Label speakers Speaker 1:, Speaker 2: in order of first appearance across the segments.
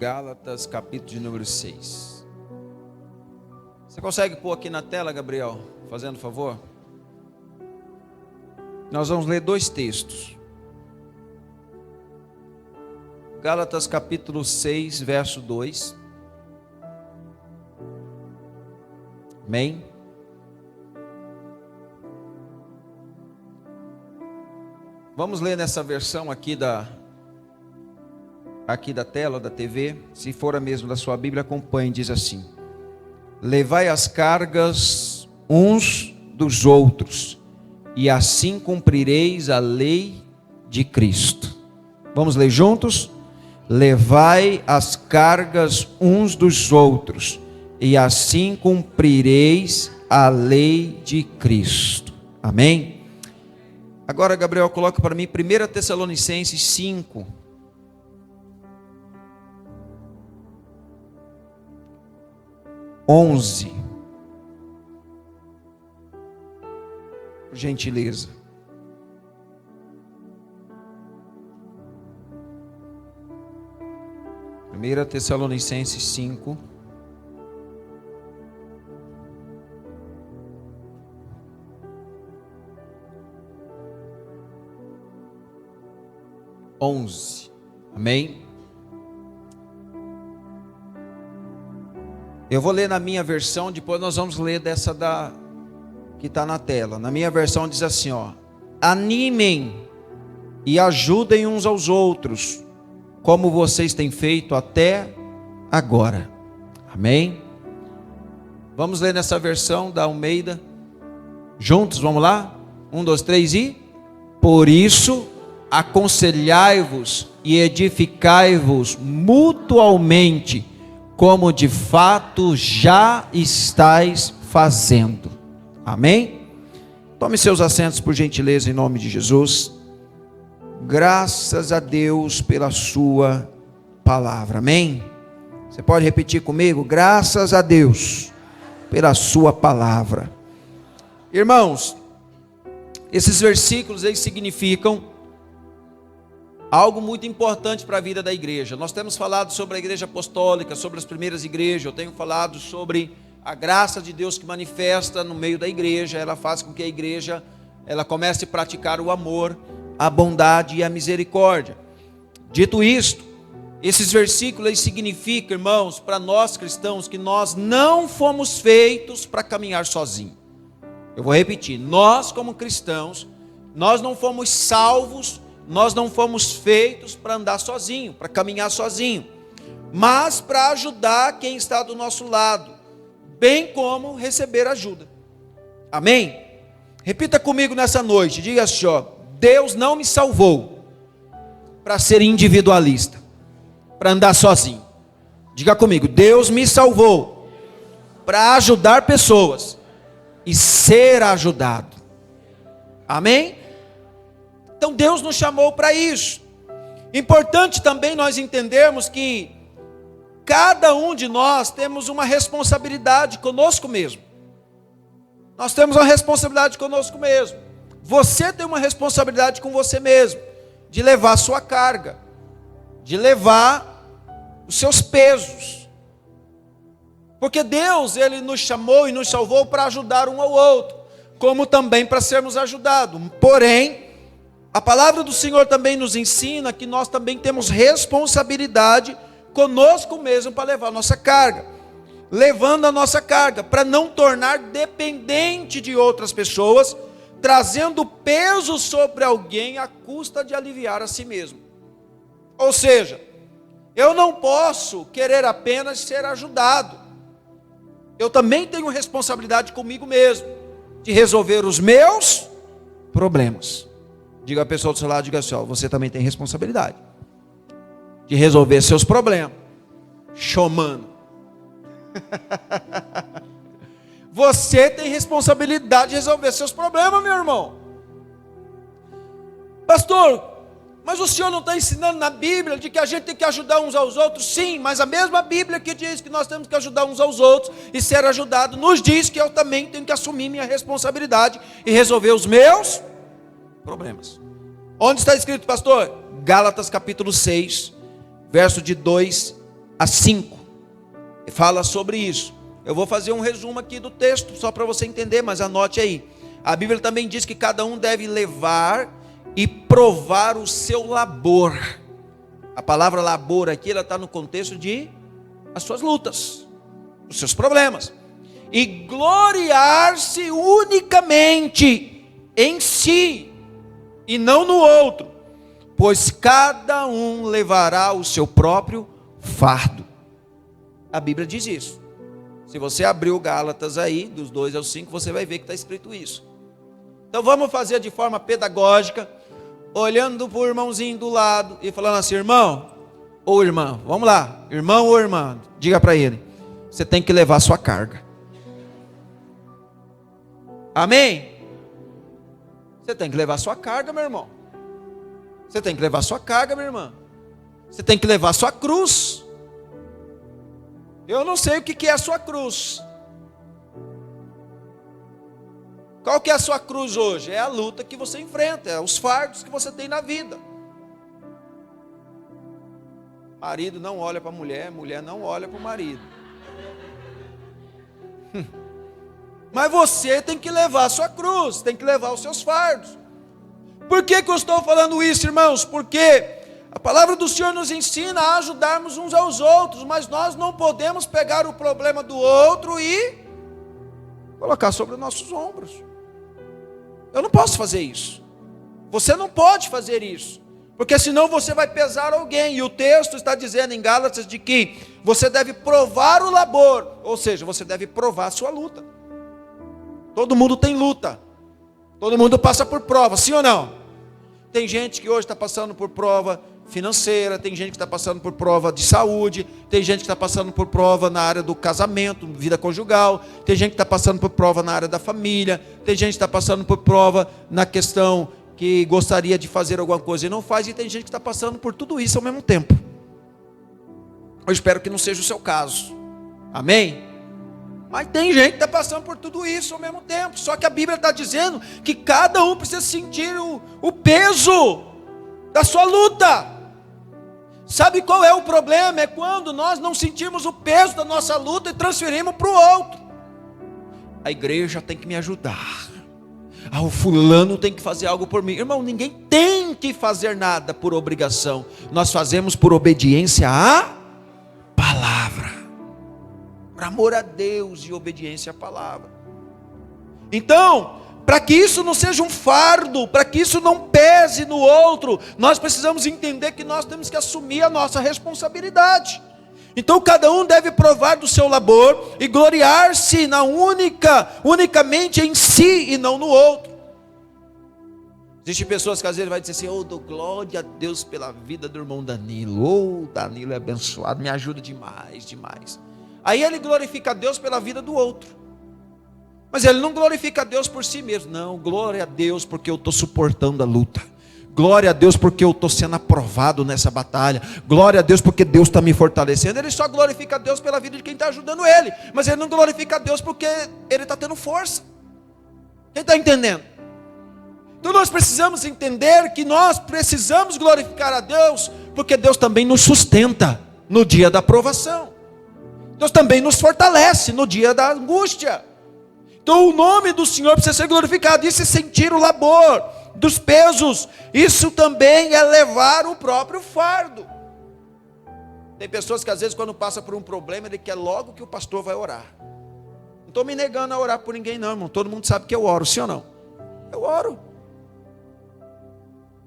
Speaker 1: Gálatas, capítulo de número 6. Você consegue pôr aqui na tela, Gabriel, fazendo favor? Nós vamos ler dois textos. Gálatas capítulo 6, verso 2. Amém? Vamos ler nessa versão aqui da tela, da TV. Se for a mesma da sua Bíblia, acompanhe. Diz assim: levai as cargas uns dos outros, e assim cumprireis a lei de Cristo. Vamos ler juntos? Levai as cargas uns dos outros, e assim cumprireis a lei de Cristo. Amém? Agora, Gabriel, coloca para mim 1 Tessalonicenses 5. Por gentileza. Primeira Tessalonicenses 5. Amém? Eu vou ler na minha versão, depois nós vamos ler dessa que está na tela. Na minha versão diz assim, ó: animem e ajudem uns aos outros, como vocês têm feito até agora. Amém? Vamos ler nessa versão da Almeida juntos, vamos lá? 1, 2, 3 e... Por isso, aconselhai-vos e edificai-vos mutualmente, como de fato já estáis fazendo. Amém? Tome seus assentos, por gentileza, em nome de Jesus. Graças a Deus pela sua palavra. Amém? Você pode repetir comigo? Graças a Deus pela sua palavra. Irmãos, esses versículos aí significam algo muito importante para a vida da igreja. Nós temos falado sobre a igreja apostólica, sobre as primeiras igrejas. Eu tenho falado sobre a graça de Deus que manifesta no meio da igreja. Ela faz com que a igreja comece a praticar o amor, a bondade e a misericórdia. Dito isto, esses versículos aí significam, irmãos, para nós cristãos, que nós não fomos feitos para caminhar sozinhos. Eu vou repetir: nós como cristãos, nós não fomos salvos, nós não fomos feitos para andar sozinho, para caminhar sozinho, mas para ajudar quem está do nosso lado, bem como receber ajuda. Amém? Repita comigo nessa noite, diga assim, ó: Deus não me salvou para ser individualista, para andar sozinho. Diga comigo: Deus me salvou para ajudar pessoas e ser ajudado. Amém? Então Deus nos chamou para isso. Importante também nós entendermos que cada um de nós temos uma responsabilidade conosco mesmo. Nós temos uma responsabilidade conosco mesmo. Você tem uma responsabilidade com você mesmo, de levar a sua carga, de levar os seus pesos. Porque Deus, Ele nos chamou e nos salvou para ajudar um ao outro, como também para sermos ajudados. Porém, a palavra do Senhor também nos ensina que nós também temos responsabilidade conosco mesmo para levar a nossa carga. Levando a nossa carga, para não tornar dependente de outras pessoas, trazendo peso sobre alguém à custa de aliviar a si mesmo. Ou seja, eu não posso querer apenas ser ajudado. Eu também tenho responsabilidade comigo mesmo, de resolver os meus problemas. Diga a pessoa do seu lado, diga assim, ó: você também tem responsabilidade de resolver seus problemas. Chamando. Você tem responsabilidade de resolver seus problemas, meu irmão. Pastor, mas o senhor não está ensinando na Bíblia de que a gente tem que ajudar uns aos outros? Sim, mas a mesma Bíblia que diz que nós temos que ajudar uns aos outros e ser ajudado, nos diz que eu também tenho que assumir minha responsabilidade e resolver os meus problemas. Onde está escrito, pastor? Gálatas capítulo 6, verso de 2 a 5. Fala sobre isso. Eu vou fazer um resumo aqui do texto, só para você entender, mas anote aí. A Bíblia também diz que cada um deve levar e provar o seu labor. A palavra labor aqui, ela está no contexto de as suas lutas, os seus problemas. E gloriar-se unicamente em si e não no outro, pois cada um levará o seu próprio fardo. A Bíblia diz isso. Se você abrir o Gálatas aí, dos 2 ao 5, você vai ver que está escrito isso. Então vamos fazer de forma pedagógica, olhando para o irmãozinho do lado e falando assim: irmão ou irmã, vamos lá, irmão ou irmã, diga para ele, você tem que levar a sua carga. Amém? Você tem que levar a sua carga, meu irmão. Você tem que levar a sua carga, minha irmã. Você tem que levar a sua cruz. Eu não sei o que é a sua cruz. Qual que é a sua cruz hoje? É a luta que você enfrenta, é os fardos que você tem na vida. Marido não olha para a mulher, mulher não olha para o marido. Mas você tem que levar a sua cruz, tem que levar os seus fardos. Por que eu estou falando isso, irmãos? Porque a palavra do Senhor nos ensina a ajudarmos uns aos outros, mas nós não podemos pegar o problema do outro e colocar sobre os nossos ombros. Eu não posso fazer isso. Você não pode fazer isso, porque senão você vai pesar alguém. E o texto está dizendo em Gálatas de que você deve provar o labor, ou seja, você deve provar a sua luta. Todo mundo tem luta, todo mundo passa por prova, sim ou não? Tem gente que hoje está passando por prova financeira, tem gente que está passando por prova de saúde, tem gente que está passando por prova na área do casamento, vida conjugal, tem gente que está passando por prova na área da família, tem gente que está passando por prova na questão que gostaria de fazer alguma coisa e não faz, e tem gente que está passando por tudo isso ao mesmo tempo. Eu espero que não seja o seu caso, amém? Mas tem gente que está passando por tudo isso ao mesmo tempo, só que a Bíblia está dizendo que cada um precisa sentir o peso da sua luta. Sabe qual é o problema? É quando nós não sentimos o peso da nossa luta e transferimos para o outro. A igreja tem que me ajudar. O fulano tem que fazer algo por mim. Irmão, ninguém tem que fazer nada por obrigação. Nós fazemos por obediência à palavra. Por amor a Deus e obediência à palavra. Então, para que isso não seja um fardo, para que isso não pese no outro, nós precisamos entender que nós temos que assumir a nossa responsabilidade. Então cada um deve provar do seu labor e gloriar-se unicamente em si e não no outro. Existem pessoas que às vezes vai dizer assim: dou glória a Deus pela vida do irmão Danilo, Danilo é abençoado, me ajuda demais, demais. Aí ele glorifica a Deus pela vida do outro. Mas ele não glorifica a Deus por si mesmo. Não, glória a Deus porque eu estou suportando a luta. Glória a Deus porque eu estou sendo aprovado nessa batalha. Glória a Deus porque Deus está me fortalecendo. Ele só glorifica a Deus pela vida de quem está ajudando ele. Mas ele não glorifica a Deus porque ele está tendo força. Quem está entendendo? Então nós precisamos entender que nós precisamos glorificar a Deus, porque Deus também nos sustenta no dia da aprovação. Deus também nos fortalece no dia da angústia. Então o nome do Senhor precisa ser glorificado. Isso é sentir o labor dos pesos. Isso também é levar o próprio fardo. Tem pessoas que às vezes quando passa por um problema, ele quer logo que o pastor vai orar. Não estou me negando a orar por ninguém não, irmão. Todo mundo sabe que eu oro, sim ou não? Eu oro.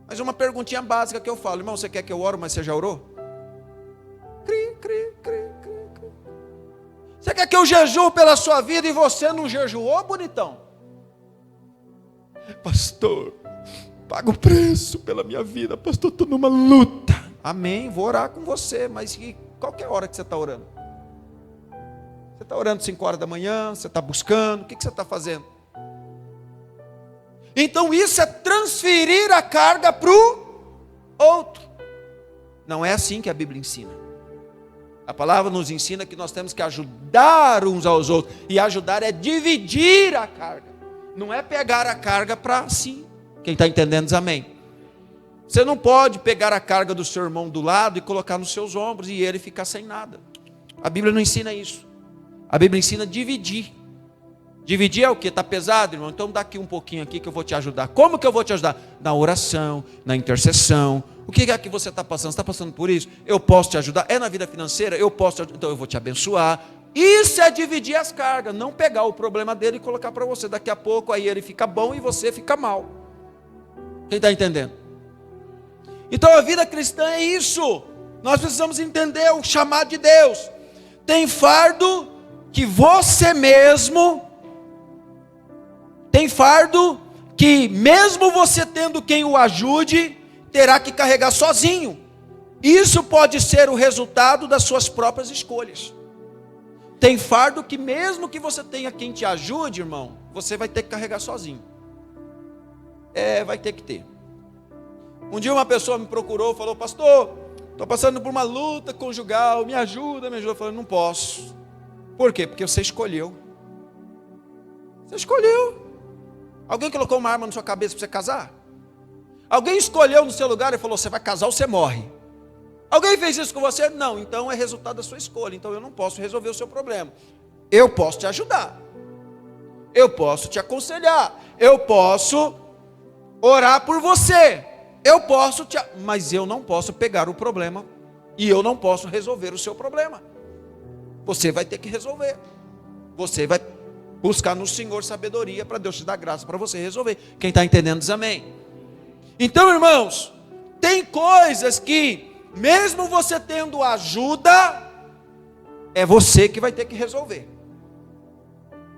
Speaker 1: Mas uma perguntinha básica que eu falo: irmão, você quer que eu ore, mas você já orou? Cri, cri, cri, cri. Você quer que eu jejue pela sua vida e você não jejuou, bonitão? Pastor, paga o preço pela minha vida, pastor, estou numa luta. Amém, vou orar com você, mas qualquer hora que você está orando? Você está orando 5 horas da manhã, você está buscando, o que você está fazendo? Então isso é transferir a carga para o outro. Não é assim que a Bíblia ensina. A palavra nos ensina que nós temos que ajudar uns aos outros. E ajudar é dividir a carga. Não é pegar a carga para si. Quem está entendendo diz amém. Você não pode pegar a carga do seu irmão do lado e colocar nos seus ombros e ele ficar sem nada. A Bíblia não ensina isso. A Bíblia ensina dividir. Dividir é o quê? Está pesado, irmão? Então dá aqui um pouquinho aqui que eu vou te ajudar. Como que eu vou te ajudar? Na oração, na intercessão. O que é que você está passando? Você está passando por isso? Eu posso te ajudar? É na vida financeira? Eu posso te ajudar. Então eu vou te abençoar. Isso é dividir as cargas. Não pegar o problema dele e colocar para você. Daqui a pouco aí ele fica bom e você fica mal. Quem está entendendo? Então a vida cristã é isso. Nós precisamos entender o chamado de Deus. Tem fardo que você mesmo... Tem fardo que mesmo você tendo quem o ajude, terá que carregar sozinho. Isso pode ser o resultado das suas próprias escolhas. Tem fardo que mesmo que você tenha quem te ajude, irmão, você vai ter que carregar sozinho. Vai ter que ter. Um dia uma pessoa me procurou, falou: pastor, estou passando por uma luta conjugal, me ajuda. Eu falei: não posso. Por quê? Porque você escolheu. Você escolheu. Alguém colocou uma arma na sua cabeça para você casar? Alguém escolheu no seu lugar e falou: você vai casar ou você morre? Alguém fez isso com você? Não, então é resultado da sua escolha. Então eu não posso resolver o seu problema. Eu posso te ajudar. Eu posso te aconselhar. Eu posso orar por você. Mas eu não posso pegar o problema e eu não posso resolver o seu problema. Você vai ter que resolver. Você vai buscar no Senhor sabedoria para Deus te dar graça para você resolver. Quem está entendendo diz amém. Então, irmãos, tem coisas que, mesmo você tendo ajuda, é você que vai ter que resolver.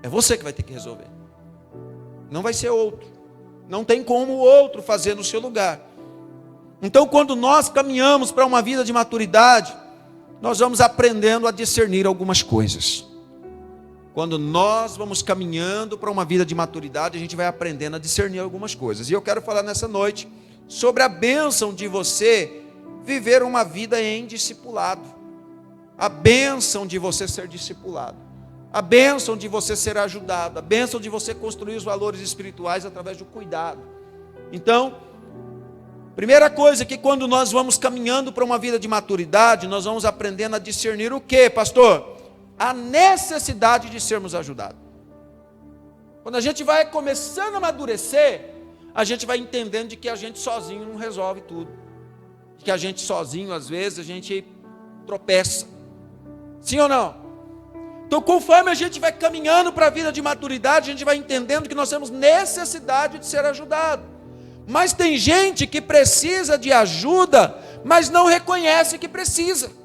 Speaker 1: É você que vai ter que resolver. Não vai ser outro. Não tem como o outro fazer no seu lugar. Então, quando nós caminhamos para uma vida de maturidade, nós vamos aprendendo a discernir algumas coisas. Quando nós vamos caminhando para uma vida de maturidade, a gente vai aprendendo a discernir algumas coisas. E eu quero falar nessa noite sobre a bênção de você viver uma vida em discipulado. A bênção de você ser discipulado. A bênção de você ser ajudado. A bênção de você construir os valores espirituais através do cuidado. Então, primeira coisa é que quando nós vamos caminhando para uma vida de maturidade, nós vamos aprendendo a discernir o quê, pastor? A necessidade de sermos ajudados. Quando a gente vai começando a amadurecer, a gente vai entendendo de que a gente sozinho não resolve tudo. De que a gente sozinho, às vezes, a gente tropeça. Sim ou não? Então, conforme a gente vai caminhando para a vida de maturidade, a gente vai entendendo que nós temos necessidade de ser ajudado. Mas tem gente que precisa de ajuda, mas não reconhece que precisa.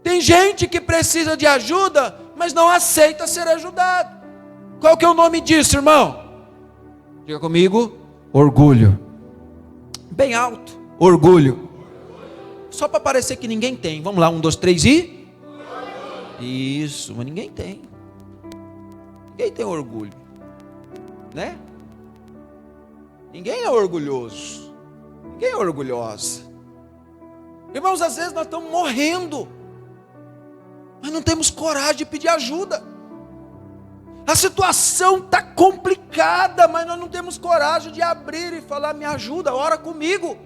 Speaker 1: Tem gente que precisa de ajuda, mas não aceita ser ajudado. Qual que é o nome disso, irmão? Diga comigo: orgulho. Bem alto, orgulho. Só para parecer que ninguém tem. Vamos lá, 1, 2, 3 e... Isso, mas ninguém tem. Ninguém tem orgulho, né? Ninguém é orgulhoso. Ninguém é orgulhosa. Irmãos, às vezes nós estamos morrendo, mas não temos coragem de pedir ajuda. A situação está complicada, mas nós não temos coragem de abrir e falar: me ajuda, ora comigo.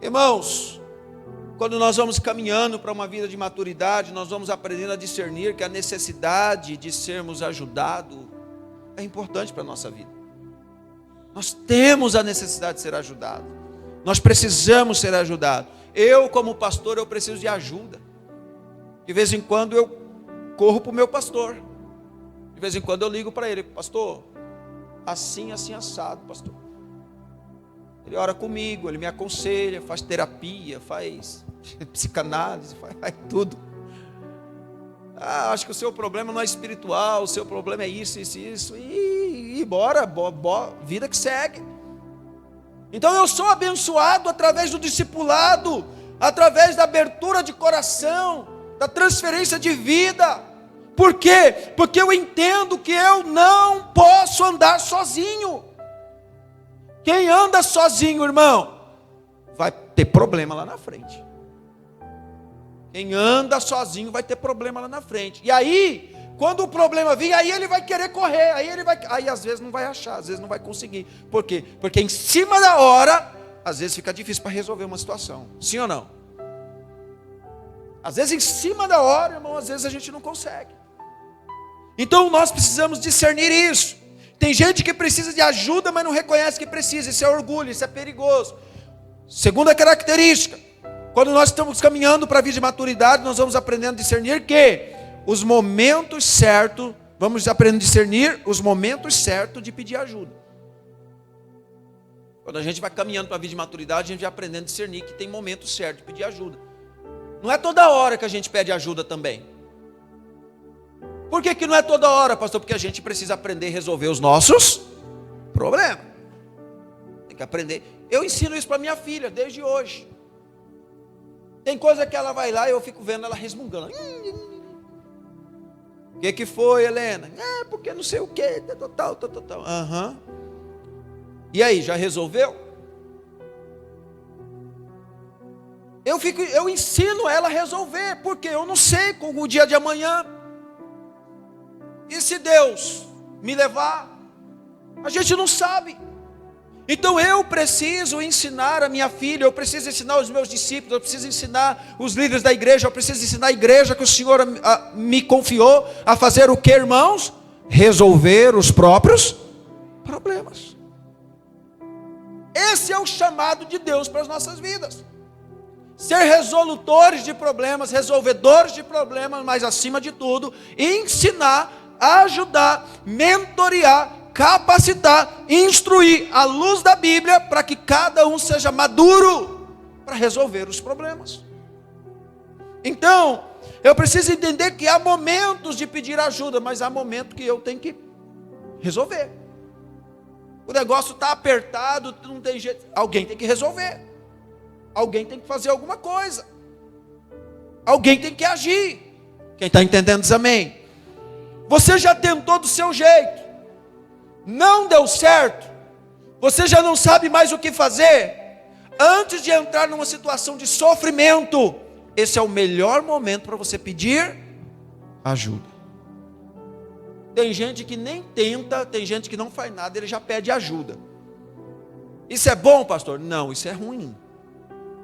Speaker 1: Irmãos, quando nós vamos caminhando para uma vida de maturidade, nós vamos aprendendo a discernir que a necessidade de sermos ajudados é importante para a nossa vida. Nós temos a necessidade de ser ajudados. Nós precisamos ser ajudados. Eu, como pastor, eu preciso de ajuda. De vez em quando eu corro para o meu pastor. De vez em quando eu ligo para ele: pastor, assim, assim, assado, pastor. Ele ora comigo, ele me aconselha, faz terapia, faz psicanálise, faz tudo. Acho que o seu problema não é espiritual, o seu problema é isso, isso, isso. E bora, vida que segue. Então eu sou abençoado através do discipulado, através da abertura de coração, da transferência de vida. Por quê? Porque eu entendo que eu não posso andar sozinho. Quem anda sozinho, irmão, vai ter problema lá na frente. Quem anda sozinho vai ter problema lá na frente. E aí, Quando o problema vir, aí ele vai querer correr, aí às vezes não vai achar, às vezes não vai conseguir. Por quê? Porque em cima da hora, às vezes fica difícil para resolver uma situação. Sim ou não? Às vezes em cima da hora, irmão, às vezes a gente não consegue. Então nós precisamos discernir isso. Tem gente que precisa de ajuda, mas não reconhece que precisa. Isso é orgulho, isso é perigoso. Segunda característica, quando nós estamos caminhando para a vida de maturidade, nós vamos aprendendo a discernir que os momentos certos, vamos aprendendo a discernir os momentos certos de pedir ajuda. Quando a gente vai caminhando para a vida de maturidade, a gente vai aprendendo a discernir que tem momento certo de pedir ajuda. Não é toda hora que a gente pede ajuda também. Por que não é toda hora, pastor? Porque a gente precisa aprender a resolver os nossos problemas. Tem que aprender. Eu ensino isso para minha filha desde hoje. Tem coisa que ela vai lá e eu fico vendo ela resmungando. O que foi, Helena? Porque não sei o que, tal. Aham. E aí, já resolveu? Eu ensino ela a resolver, porque eu não sei com o dia de amanhã. E se Deus me levar? A gente não sabe. Então eu preciso ensinar a minha filha, eu preciso ensinar os meus discípulos, eu preciso ensinar os líderes da igreja, eu preciso ensinar a igreja que o Senhor me confiou a fazer o que, irmãos? Resolver os próprios problemas. Esse é o chamado de Deus para as nossas vidas. Ser resolutores de problemas, resolvedores de problemas, mas acima de tudo, ensinar, ajudar, mentorear, capacitar, instruir à luz da Bíblia para que cada um seja maduro para resolver os problemas. Então, eu preciso entender que há momentos de pedir ajuda, mas há momentos que eu tenho que resolver. O negócio está apertado, não tem jeito, alguém tem que resolver. Alguém tem que fazer alguma coisa. Alguém tem que agir. Quem está entendendo diz amém. Você já tentou do seu jeito, não deu certo, você já não sabe mais o que fazer. Antes de entrar numa situação de sofrimento, esse é o melhor momento para você pedir ajuda. Tem gente que nem tenta, tem gente que não faz nada, ele já pede ajuda. Isso é bom, pastor? Não, isso é ruim.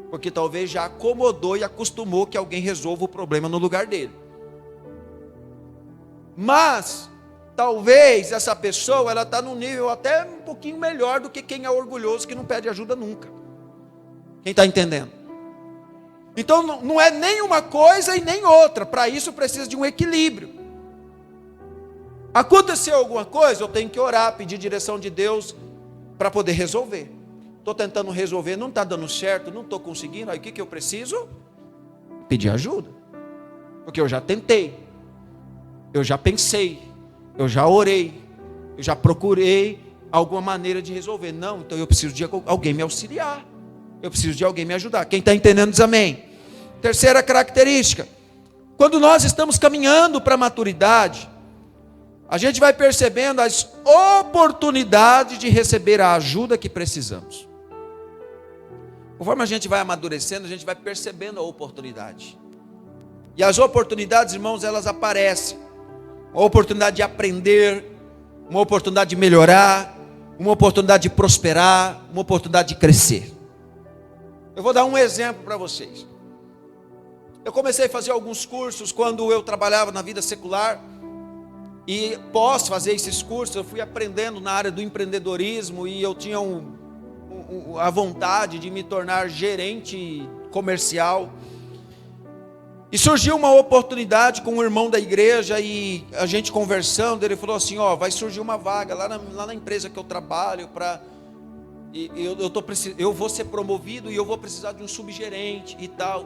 Speaker 1: Porque talvez já acomodou e acostumou que alguém resolva o problema no lugar dele. Mas, talvez essa pessoa, ela está num nível até um pouquinho melhor do que quem é orgulhoso, que não pede ajuda nunca. Quem está entendendo? Então, não é nem uma coisa e nem outra. Para isso, precisa de um equilíbrio. Aconteceu alguma coisa, eu tenho que orar, pedir direção de Deus para poder resolver. Estou tentando resolver, não está dando certo, não estou conseguindo. Aí o que eu preciso? Pedir ajuda. Porque eu já tentei, eu já pensei, eu já orei, eu já procurei alguma maneira de resolver. Não, então eu preciso de alguém me auxiliar. Eu preciso de alguém me ajudar. Quem está entendendo diz amém. Terceira característica. Quando nós estamos caminhando para a maturidade, a gente vai percebendo as oportunidades de receber a ajuda que precisamos. Conforme a gente vai amadurecendo, a gente vai percebendo a oportunidade. E as oportunidades, irmãos, elas aparecem. Uma oportunidade de aprender, uma oportunidade de melhorar, uma oportunidade de prosperar, uma oportunidade de crescer. Eu vou dar um exemplo para vocês. Eu comecei a fazer alguns cursos quando eu trabalhava na vida secular. E após fazer esses cursos, eu fui aprendendo na área do empreendedorismo e eu tinha a vontade de me tornar gerente comercial. E surgiu uma oportunidade com um irmão da igreja e a gente conversando, ele falou assim, vai surgir uma vaga lá na empresa que eu trabalho, eu vou ser promovido e eu vou precisar de um subgerente e tal.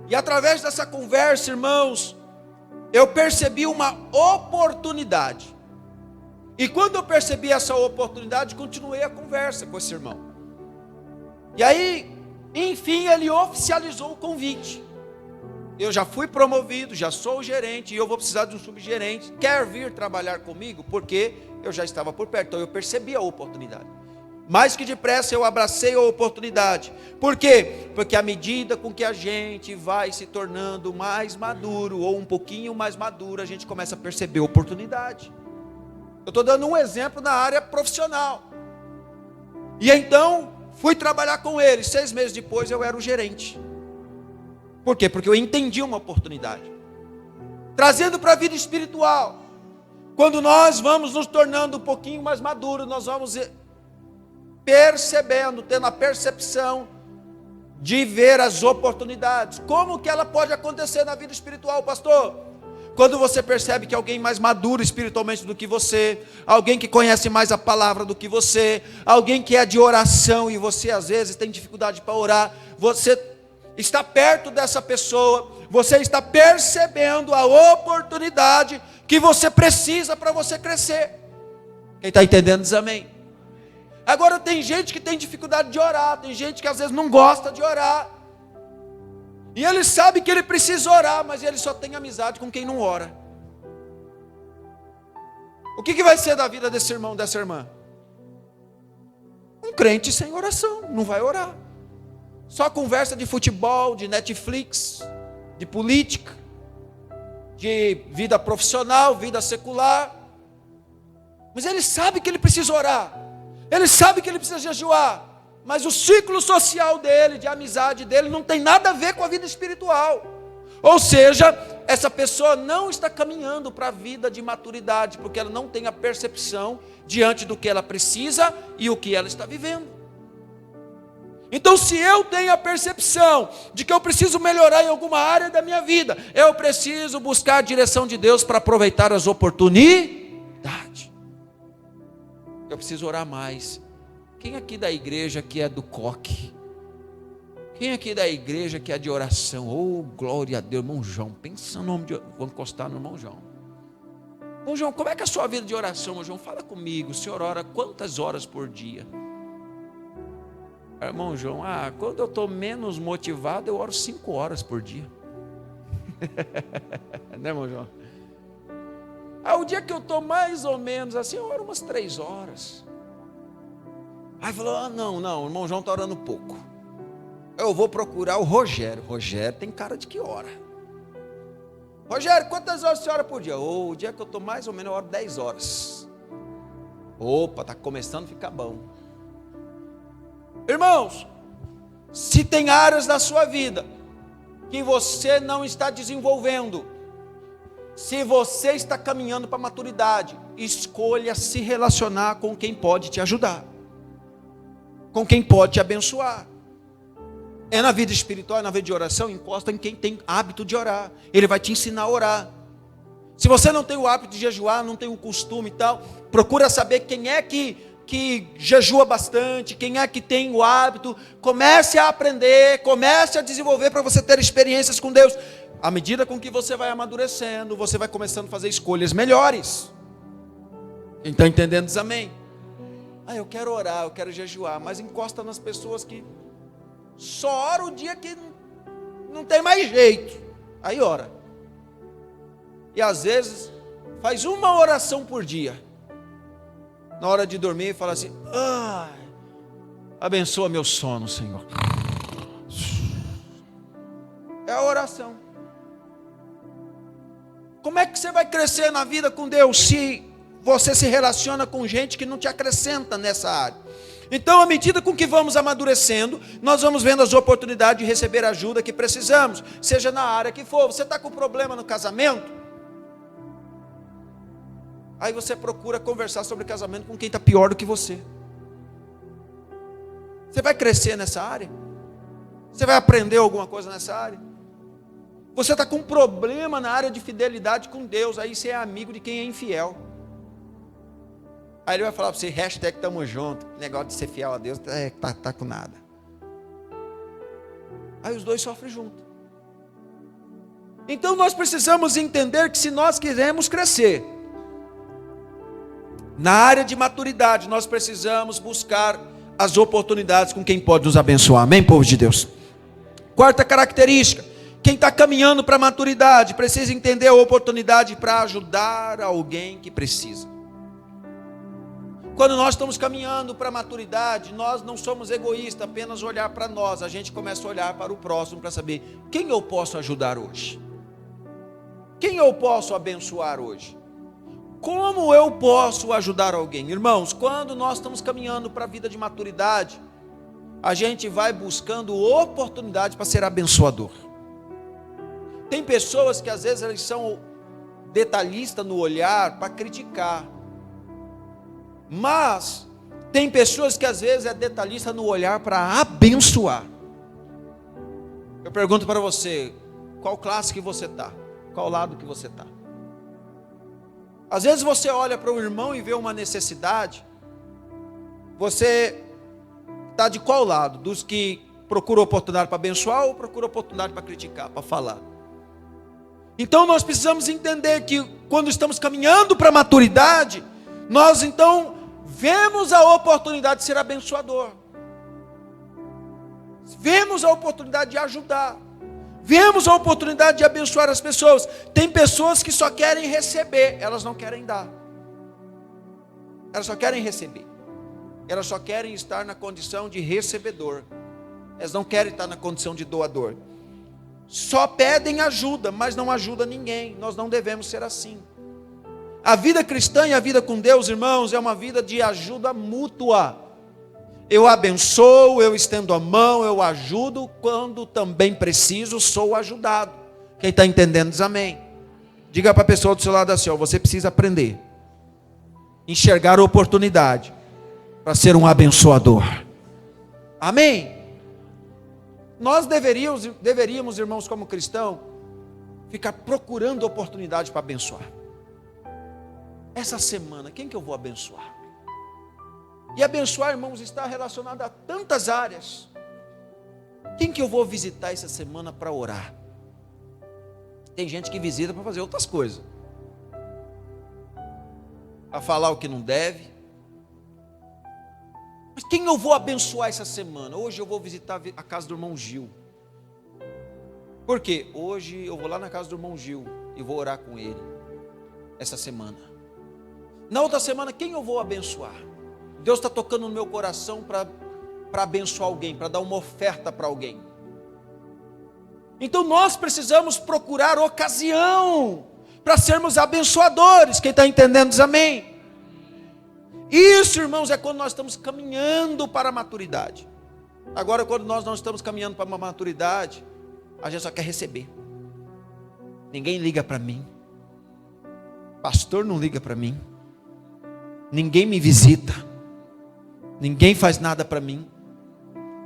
Speaker 1: E através dessa conversa, irmãos, eu percebi uma oportunidade. E quando eu percebi essa oportunidade, continuei a conversa com esse irmão. E aí, enfim, ele oficializou o convite. Eu já fui promovido, já sou o gerente, e eu vou precisar de um subgerente. Quer vir trabalhar comigo? Porque eu já estava por perto, então eu percebi a oportunidade. mais que depressa eu abracei a oportunidade. Por quê? Porque à medida com que a gente vai se tornando mais maduro, ou um pouquinho mais maduro, a gente começa a perceber a oportunidade. Eu estou dando um exemplo na área profissional. E então, fui trabalhar com ele. 6 meses depois eu era o gerente. Por quê? Porque eu entendi uma oportunidade. Trazendo para a vida espiritual. Quando nós vamos nos tornando um pouquinho mais maduros, nós vamos percebendo, tendo a percepção de ver as oportunidades. Como que ela pode acontecer na vida espiritual, pastor? Quando você percebe que alguém mais maduro espiritualmente do que você, alguém que conhece mais a palavra do que você, alguém que é de oração e você às vezes tem dificuldade para orar, você está perto dessa pessoa, você está percebendo a oportunidade que você precisa para você crescer. Quem está entendendo diz amém. Agora tem gente que tem dificuldade de orar, tem gente que às vezes não gosta de orar, e ele sabe que ele precisa orar, mas ele só tem amizade com quem não ora. O que vai ser da vida desse irmão, dessa irmã? Um crente sem oração, não vai orar. Só conversa de futebol, de Netflix, de política, de vida profissional, vida secular. Mas ele sabe que ele precisa orar. Ele sabe que ele precisa jejuar. Mas o ciclo social dele, de amizade dele, não tem nada a ver com a vida espiritual. Ou seja, essa pessoa não está caminhando para a vida de maturidade, porque ela não tem a percepção diante do que ela precisa e o que ela está vivendo. Então, se eu tenho a percepção de que eu preciso melhorar em alguma área da minha vida, eu preciso buscar a direção de Deus para aproveitar as oportunidades. Eu preciso orar mais. Quem aqui da igreja que é do coque? Quem aqui da igreja que é de oração? Oh, glória a Deus, irmão João. Pensa no nome de... Vou encostar no irmão João. Irmão João, como é que é a sua vida de oração, irmão João? Fala comigo. O senhor ora quantas horas por dia? Irmão João, quando eu estou menos motivado, eu oro 5 horas por dia. Né, irmão João? O dia que eu estou mais ou menos assim, eu oro umas 3 horas. Aí falou, não, o irmão João está orando pouco. Eu vou procurar o Rogério. Rogério tem cara de que ora. Rogério, quantas horas você ora por dia? O dia que eu estou mais ou menos, eu oro 10 horas. Opa, está começando a ficar bom. Irmãos, se tem áreas da sua vida que você não está desenvolvendo, se você está caminhando para a maturidade, escolha se relacionar com quem pode te ajudar, com quem pode te abençoar. É na vida espiritual, é na vida de oração, encosta em quem tem hábito de orar. Ele vai te ensinar a orar. Se você não tem o hábito de jejuar, não tem o costume e tal, procura saber quem é que jejua bastante, quem é que tem o hábito. Comece a aprender, comece a desenvolver para você ter experiências com Deus. À medida com que você vai amadurecendo, você vai começando a fazer escolhas melhores. Quem está entendendo diz amém. Eu quero orar, eu quero jejuar, mas encosta nas pessoas que só ora o dia que não tem mais jeito. Aí ora. E às vezes faz uma oração por dia. Na hora de dormir fala assim, abençoa meu sono, Senhor. É a oração. Como é que você vai crescer na vida com Deus se você se relaciona com gente que não te acrescenta nessa área? Então, à medida com que vamos amadurecendo, nós vamos vendo as oportunidades de receber a ajuda que precisamos, seja na área que for. Você está com problema no casamento? Aí você procura conversar sobre casamento com quem está pior do que você. Você vai crescer nessa área? Você vai aprender alguma coisa nessa área? Você está com um problema na área de fidelidade com Deus, aí você é amigo de quem é infiel. Aí ele vai falar para você, hashtag tamo junto, negócio de ser fiel a Deus, tá com nada. Aí os dois sofrem junto. Então nós precisamos entender que se nós queremos crescer, na área de maturidade, nós precisamos buscar as oportunidades com quem pode nos abençoar. Amém, povo de Deus? Quarta característica, quem está caminhando para a maturidade, precisa entender a oportunidade para ajudar alguém que precisa. quando nós estamos caminhando para a maturidade, nós não somos egoístas, apenas olhar para nós. A gente começa a olhar para o próximo para saber quem eu posso ajudar hoje. Quem eu posso abençoar hoje? Como eu posso ajudar alguém? Irmãos, quando nós estamos caminhando para a vida de maturidade, a gente vai buscando oportunidade para ser abençoador. Tem pessoas que às vezes eles são detalhistas no olhar para criticar. Mas tem pessoas que às vezes é detalhista no olhar para abençoar. Eu pergunto para você, qual classe que você está? Qual lado que você está? Às vezes você olha para o irmão e vê uma necessidade. Você está de qual lado? Dos que procuram oportunidade para abençoar ou procuram oportunidade para criticar, para falar? Então nós precisamos entender que quando estamos caminhando para a maturidade, nós então vemos a oportunidade de ser abençoador. Vemos a oportunidade de ajudar. Vemos a oportunidade de abençoar as pessoas. Tem pessoas que só querem receber, elas não querem dar. Elas só querem receber. Elas só querem estar na condição de recebedor. Elas não querem estar na condição de doador. Só pedem ajuda, mas não ajuda ninguém. Nós não devemos ser assim. A vida cristã e a vida com Deus, irmãos, é uma vida de ajuda mútua. Eu abençoo, eu estendo a mão, eu ajudo, quando também preciso, sou ajudado. Quem está entendendo diz amém. Diga para a pessoa do seu lado assim, ó, você precisa aprender. Enxergar a oportunidade para ser um abençoador. Amém? Nós deveríamos, irmãos, como cristãos, ficar procurando oportunidade para abençoar. Essa semana, quem que eu vou abençoar? E abençoar, irmãos, está relacionado a tantas áreas. Quem que eu vou visitar essa semana para orar? Tem gente que visita para fazer outras coisas. Para falar o que não deve. Mas quem eu vou abençoar essa semana? Hoje eu vou visitar a casa do irmão Gil. Por quê? Hoje eu vou lá na casa do irmão Gil e vou orar com ele. Essa semana. Na outra semana, quem eu vou abençoar? Deus está tocando no meu coração para abençoar alguém, para dar uma oferta para alguém. Então nós precisamos procurar ocasião para sermos abençoadores. Quem está entendendo diz amém. Isso, irmãos, é quando nós estamos caminhando para a maturidade. Agora, quando nós não estamos caminhando para uma maturidade, a gente só quer receber. Ninguém liga para mim. Pastor não liga para mim. Ninguém me visita. Ninguém faz nada para mim.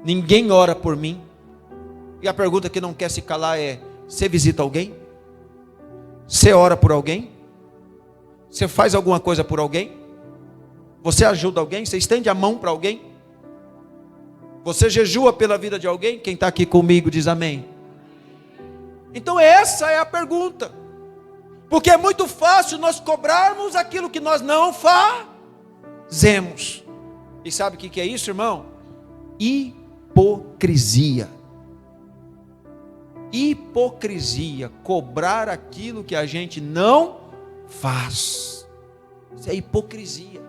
Speaker 1: Ninguém ora por mim. E a pergunta que não quer se calar é: você visita alguém? Você ora por alguém? Você faz alguma coisa por alguém? Você ajuda alguém? Você estende a mão para alguém? Você jejua pela vida de alguém? Quem está aqui comigo diz amém. Então essa é a pergunta. Porque é muito fácil nós cobrarmos aquilo que nós não fazemos. E sabe o que é isso, irmão? Hipocrisia. Hipocrisia. Cobrar aquilo que a gente não faz. Isso é hipocrisia.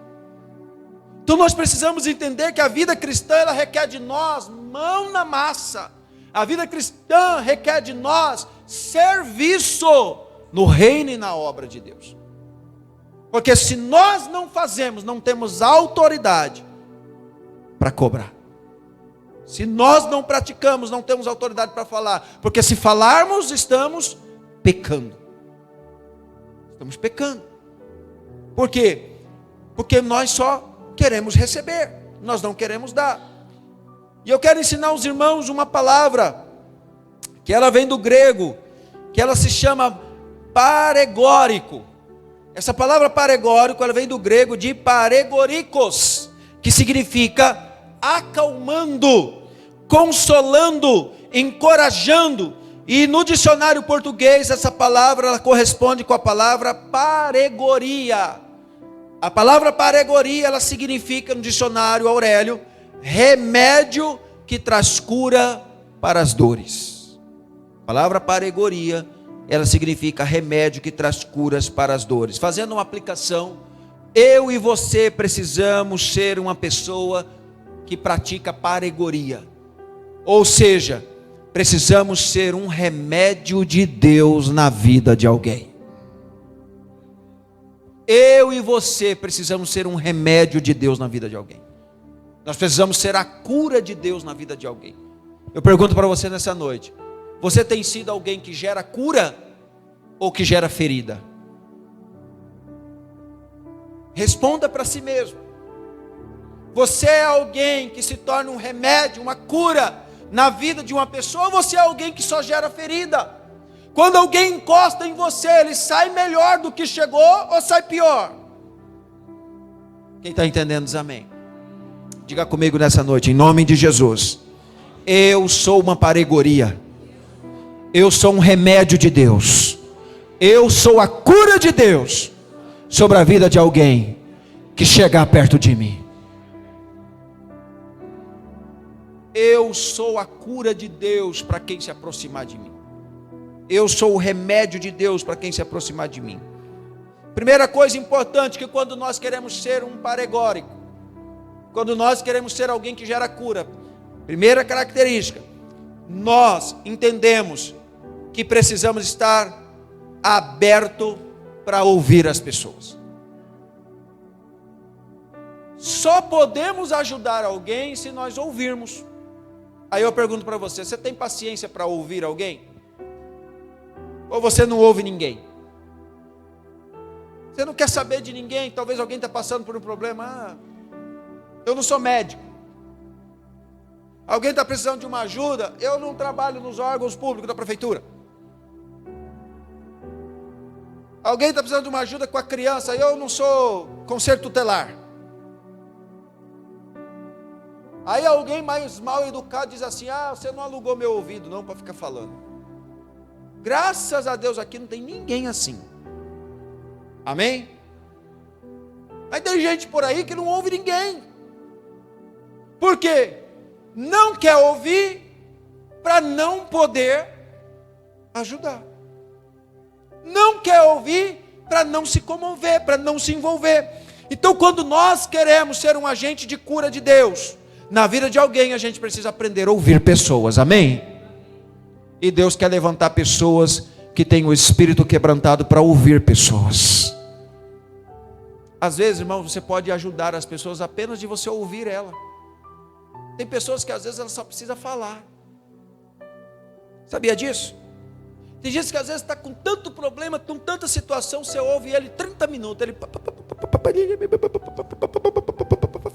Speaker 1: Então nós precisamos entender que a vida cristã, ela requer de nós mão na massa. A vida cristã requer de nós serviço no reino e na obra de Deus. Porque se nós não fazemos, não temos autoridade para cobrar. Se nós não praticamos, não temos autoridade para falar. Porque se falarmos, estamos pecando. Estamos pecando. Por quê? Porque nós só queremos receber, nós não queremos dar. E eu quero ensinar aos irmãos uma palavra, que ela vem do grego, que ela se chama paregórico. Essa palavra paregórico, ela vem do grego de paregorikos, que significa acalmando, consolando, encorajando. E no dicionário português, essa palavra ela corresponde com a palavra paregoria. A palavra paregoria, ela significa no dicionário Aurélio, remédio que traz cura para as dores. A palavra paregoria, ela significa remédio que traz curas para as dores. Fazendo uma aplicação, Eu e você precisamos ser uma pessoa que pratica pareigoria. Ou seja, precisamos ser um remédio de Deus na vida de alguém. Eu e você precisamos ser um remédio de Deus na vida de alguém. Nós precisamos ser a cura de Deus na vida de alguém. Eu pergunto para você nessa noite: você tem sido alguém que gera cura ou que gera ferida? Responda para si mesmo. Você é alguém que se torna um remédio, uma cura na vida de uma pessoa, ou você é alguém que só gera ferida? Quando alguém encosta em você, ele sai melhor do que chegou ou sai pior? Quem está entendendo diz amém. Diga comigo nessa noite, em nome de Jesus: eu sou uma pareigoria, eu sou um remédio de Deus, eu sou a cura de Deus sobre a vida de alguém que chegar perto de mim. Eu sou a cura de Deus para quem se aproximar de mim. Eu sou o remédio de Deus para quem se aproximar de mim. Primeira coisa importante, que quando nós queremos ser um paregórico, quando nós queremos ser alguém que gera cura, primeira característica, nós entendemos que precisamos estar aberto para ouvir as pessoas. Só podemos ajudar alguém se nós ouvirmos. Aí eu pergunto para você: você tem paciência para ouvir alguém? Ou você não ouve ninguém? Você não quer saber de ninguém? Talvez alguém está passando por um problema. Eu não sou médico. Alguém está precisando de uma ajuda? Eu não trabalho nos órgãos públicos da prefeitura. Alguém está precisando de uma ajuda com a criança? Eu não sou conselho tutelar. Aí alguém mais mal educado diz assim: você não alugou meu ouvido não para ficar falando. Graças a Deus aqui não tem ninguém assim. Amém? Aí tem gente por aí que não ouve ninguém. Por quê? Não quer ouvir para não poder ajudar. Não quer ouvir para não se comover, para não se envolver. Então, quando nós queremos ser um agente de cura de Deus na vida de alguém, a gente precisa aprender a ouvir pessoas, amém? E Deus quer levantar pessoas que têm o espírito quebrantado para ouvir pessoas. Às vezes, irmão, você pode ajudar as pessoas apenas de você ouvir ela. Tem pessoas que às vezes ela só precisa falar. Sabia disso? Tem gente que às vezes está com tanto problema, com tanta situação, você ouve ele 30 minutos, ele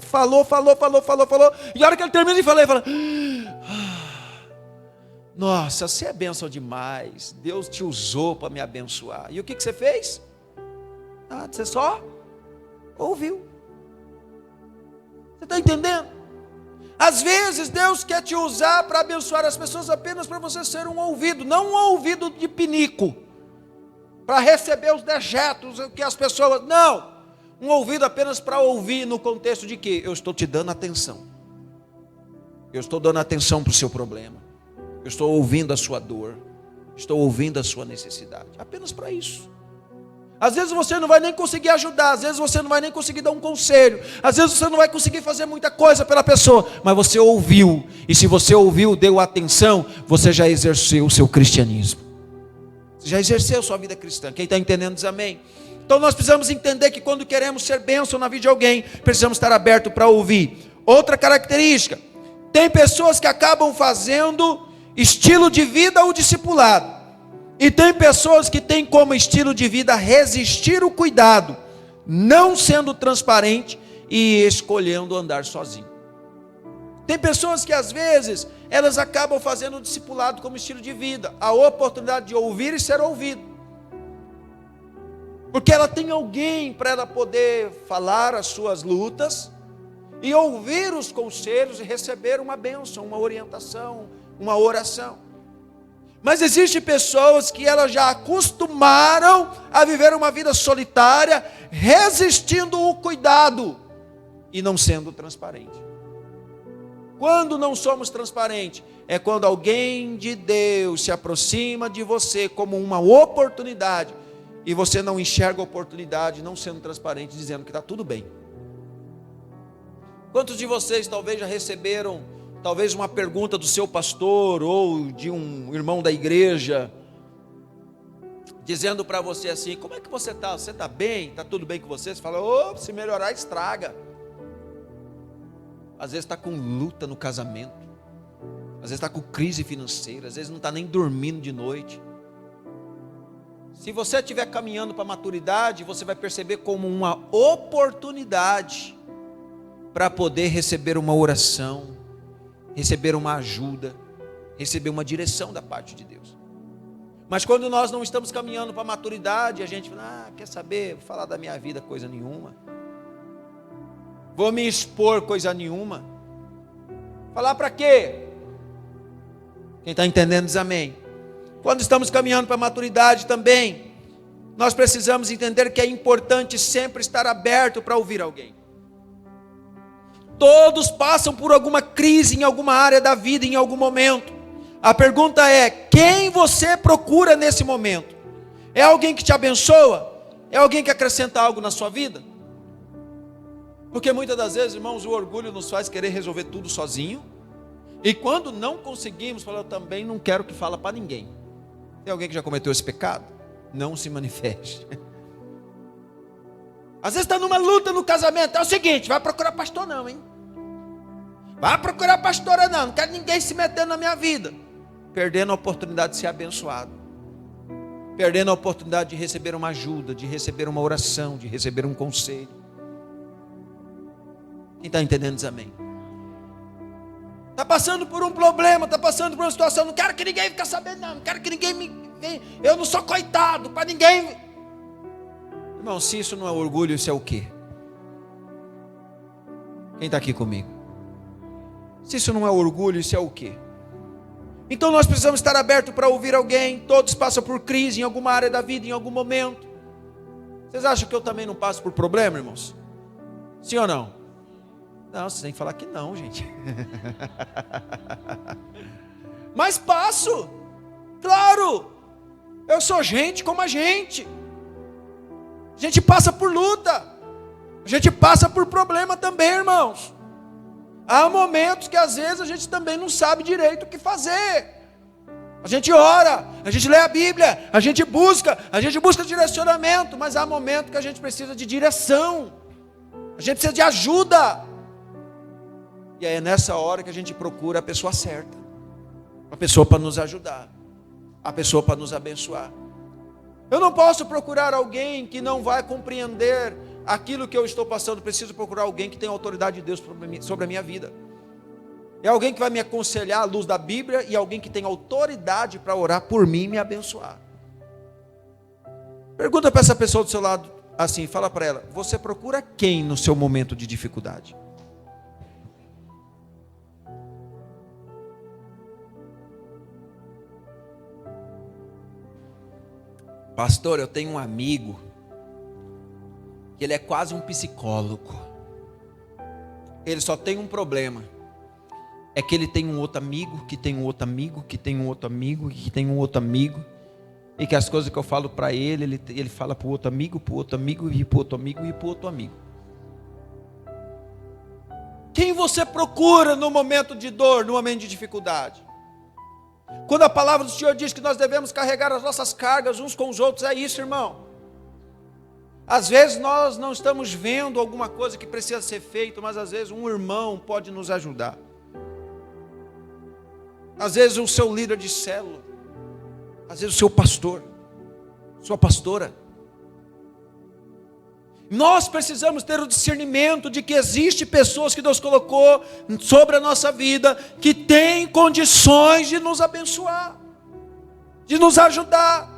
Speaker 1: falou, e a hora que ele termina de falar, ele fala: nossa, você é bênção demais, Deus te usou para me abençoar. E o que você fez? Nada, você só ouviu. Você está entendendo? Às vezes Deus quer te usar para abençoar as pessoas apenas para você ser um ouvido, não um ouvido de pinico, para receber os dejetos que as pessoas, não, um ouvido apenas para ouvir no contexto de que eu estou te dando atenção, eu estou dando atenção para o seu problema, eu estou ouvindo a sua dor, estou ouvindo a sua necessidade, apenas para isso. Às vezes você não vai nem conseguir ajudar, às vezes você não vai nem conseguir dar um conselho, às vezes você não vai conseguir fazer muita coisa pela pessoa, mas você ouviu, e se você ouviu, deu atenção, você já exerceu o seu cristianismo, você já exerceu sua vida cristã. Quem está entendendo diz amém. Então nós precisamos entender que quando queremos ser bênção na vida de alguém, precisamos estar aberto para ouvir. Outra característica, tem pessoas que acabam fazendo estilo de vida o discipulado. E tem pessoas que têm como estilo de vida resistir o cuidado, não sendo transparente e escolhendo andar sozinho. Tem pessoas que às vezes, elas acabam fazendo o discipulado como estilo de vida, a oportunidade de ouvir e ser ouvido. Porque ela tem alguém para ela poder falar as suas lutas, e ouvir os conselhos e receber uma bênção, uma orientação, uma oração. Mas existem pessoas que elas já acostumaram a viver uma vida solitária, resistindo o cuidado e não sendo transparente. Quando não somos transparentes, é quando alguém de Deus se aproxima de você como uma oportunidade e você não enxerga a oportunidade, não sendo transparente, dizendo que está tudo bem. Quantos de vocês talvez já receberam, talvez uma pergunta do seu pastor ou de um irmão da igreja, dizendo para você assim: como é que você está? Você está bem? Está tudo bem com você? Você fala: oh, se melhorar estraga. Às vezes está com luta no casamento, às vezes está com crise financeira, às vezes não está nem dormindo de noite. Se você estiver caminhando para a maturidade, você vai perceber como uma oportunidade para poder receber uma oração, receber uma ajuda, receber uma direção da parte de Deus. Mas quando nós não estamos caminhando para a maturidade, a gente fala: quer saber, vou falar da minha vida coisa nenhuma, vou me expor coisa nenhuma, falar para quê? Quem está entendendo diz amém. Quando estamos caminhando para a maturidade também, nós precisamos entender que é importante sempre estar aberto para ouvir alguém. Todos passam por alguma crise em alguma área da vida, em algum momento. A pergunta é: quem você procura nesse momento? É alguém que te abençoa? É alguém que acrescenta algo na sua vida? Porque muitas das vezes, irmãos, o orgulho nos faz querer resolver tudo sozinho. E quando não conseguimos, fala: eu também não quero que fale para ninguém. Tem alguém que já cometeu esse pecado? Não se manifeste. Às vezes está numa luta no casamento. É o seguinte: vai procurar pastor não, hein? Vai procurar pastora não. Não quero ninguém se metendo na minha vida. Perdendo a oportunidade de ser abençoado. Perdendo a oportunidade de receber uma ajuda, de receber uma oração, de receber um conselho. Quem está entendendo diz amém. Está passando por um problema, está passando por uma situação. Não quero que ninguém fique sabendo não. Não quero que ninguém me... Eu não sou coitado para ninguém. Irmão, se isso não é orgulho, isso é o quê? Quem está aqui comigo? Se isso não é orgulho, isso é o quê? Então nós precisamos estar abertos para ouvir alguém. Todos passam por crise em alguma área da vida, em algum momento. Vocês acham que eu também não passo por problema, irmãos? Sim ou não? Não, vocês têm que falar que não, gente. Mas passo. Claro. Eu sou gente como a gente. A gente passa por luta. A gente passa por problema também, irmãos. Há momentos que às vezes a gente também não sabe direito o que fazer. A gente ora, a gente lê a Bíblia, a gente busca direcionamento, mas há momentos que a gente precisa de direção. A gente precisa de ajuda. E é nessa hora que a gente procura a pessoa certa. A pessoa para nos ajudar. A pessoa para nos abençoar. Eu não posso procurar alguém que não vai compreender aquilo que eu estou passando. Preciso procurar alguém que tem autoridade de Deus sobre a minha vida. É alguém que vai me aconselhar à luz da Bíblia e alguém que tem autoridade para orar por mim e me abençoar. Pergunta para essa pessoa do seu lado assim, fala para ela: você procura quem no seu momento de dificuldade? Pastor, eu tenho um amigo que ele é quase um psicólogo. Ele só tem um problema. É que ele tem um outro amigo, que tem um outro amigo, que tem um outro amigo, que tem um outro amigo. E que as coisas que eu falo para ele fala para o outro amigo, para o outro amigo, e para o outro amigo, e para o outro amigo. Quem você procura no momento de dor, no momento de dificuldade? Quando a palavra do Senhor diz que nós devemos carregar as nossas cargas uns com os outros, é isso, irmão. Às vezes nós não estamos vendo alguma coisa que precisa ser feita, mas às vezes um irmão pode nos ajudar. Às vezes o seu líder de célula, às vezes o seu pastor, sua pastora. Nós precisamos ter o discernimento de que existe pessoas que Deus colocou sobre a nossa vida, que têm condições de nos abençoar, de nos ajudar,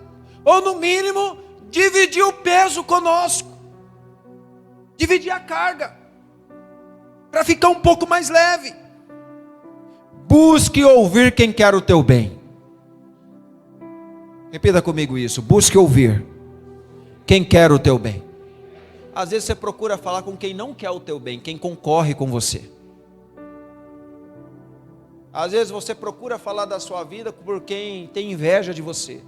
Speaker 1: ou no mínimo, dividir o peso conosco, dividir a carga, para ficar um pouco mais leve. Busque ouvir quem quer o teu bem. Repita comigo isso: busque ouvir quem quer o teu bem. Às vezes você procura falar com quem não quer o teu bem, quem concorre com você. Às vezes você procura falar da sua vida por quem tem inveja de você.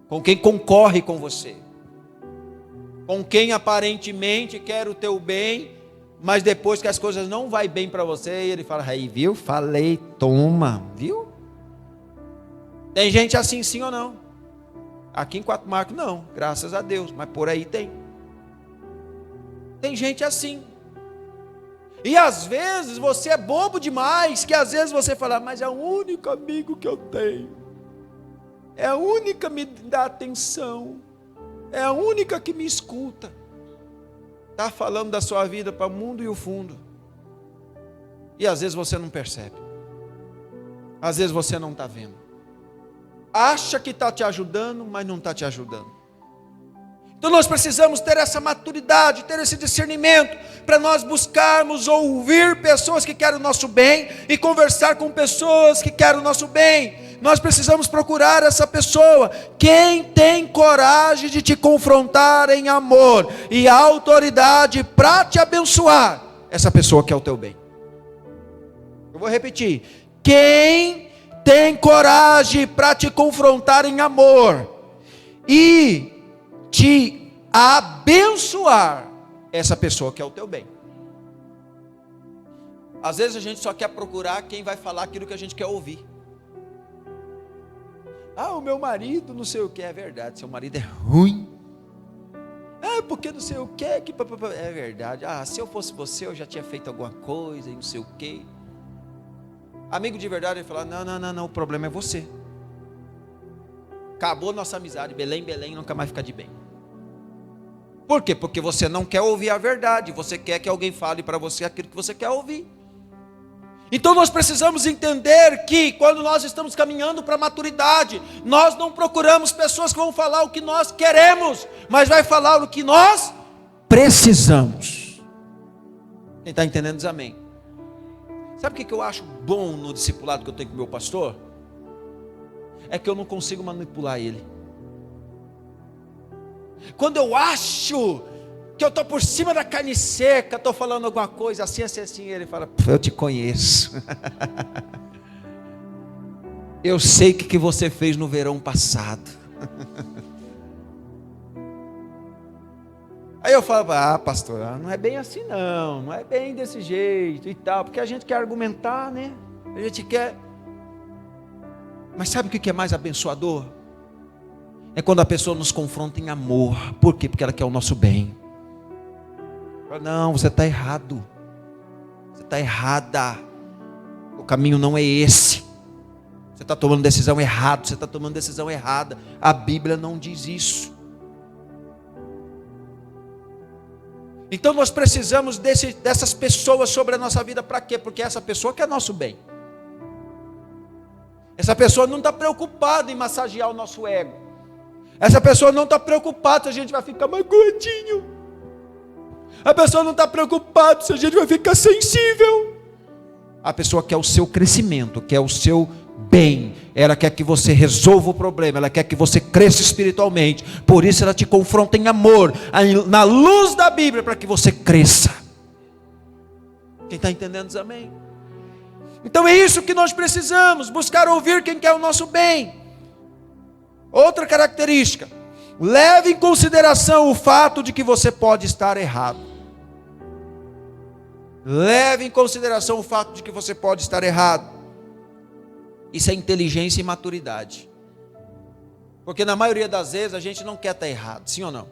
Speaker 1: com quem concorre com você, com quem aparentemente quer o teu bem, mas depois que as coisas não vai bem para você, ele fala, aí viu, falei, toma, viu? Tem gente assim, sim ou não? Aqui em Quatro Marcos não, graças a Deus, mas por aí tem. Tem gente assim. E às vezes você é bobo demais, que às vezes você fala, mas é o único amigo que eu tenho, é a única que me dá atenção, é a única que me escuta. Está falando da sua vida para o mundo e o fundo. E às vezes você não percebe. Às vezes você não está vendo. Acha que está te ajudando, mas não está te ajudando. Então nós precisamos ter essa maturidade, ter esse discernimento, para nós buscarmos ouvir pessoas que querem o nosso bem e conversar com pessoas que querem o nosso bem. Nós precisamos procurar essa pessoa, quem tem coragem de te confrontar em amor e autoridade para te abençoar, essa pessoa quer o teu bem. Eu vou repetir, quem tem coragem para te confrontar em amor e te abençoar, essa pessoa quer o teu bem. Às vezes a gente só quer procurar quem vai falar aquilo que a gente quer ouvir. Ah, o meu marido não sei o que, é verdade, seu marido é ruim. Ah, porque não sei o que, é verdade. Ah, se eu fosse você eu já tinha feito alguma coisa e não sei o que. Amigo de verdade, ele fala, não, o problema é você. Acabou nossa amizade, Belém, nunca mais fica de bem. Por quê? Porque você não quer ouvir a verdade, você quer que alguém fale para você aquilo que você quer ouvir. Então nós precisamos entender que quando nós estamos caminhando para a maturidade, nós não procuramos pessoas que vão falar o que nós queremos, mas vai falar o que nós precisamos. Quem está entendendo diz amém. Sabe o que eu acho bom no discipulado que eu tenho com o meu pastor? É que eu não consigo manipular ele. Quando eu acho que eu estou por cima da carne seca, estou falando alguma coisa assim, ele fala, eu te conheço. Eu sei o que você fez no verão passado. Aí eu falo, pastor, não é bem assim não é bem desse jeito e tal, porque a gente quer argumentar, né? A gente quer. Mas sabe o que é mais abençoador? É quando a pessoa nos confronta em amor. Por quê? Porque ela quer o nosso bem. Não, você está errado. Você está errada. O caminho não é esse. Você está tomando decisão errada. Você está tomando decisão errada. A Bíblia não diz isso. Então nós precisamos dessas pessoas sobre a nossa vida. Para quê? Porque essa pessoa quer nosso bem. Essa pessoa não está preocupada em massagear o nosso ego. Essa pessoa não está preocupada se a gente vai ficar mais gordinho. A pessoa não está preocupada se a gente vai ficar sensível. A pessoa quer o seu crescimento, quer o seu bem. Ela quer que você resolva o problema, ela quer que você cresça espiritualmente. Por isso ela te confronta em amor, na luz da Bíblia, para que você cresça. Quem está entendendo diz amém. Então é isso que nós precisamos, buscar ouvir quem quer o nosso bem. Outra característica, leve em consideração o fato de que você pode estar errado. Leve em consideração o fato de que você pode estar errado. Isso é inteligência e maturidade. Porque na maioria das vezes a gente não quer estar errado, sim ou não?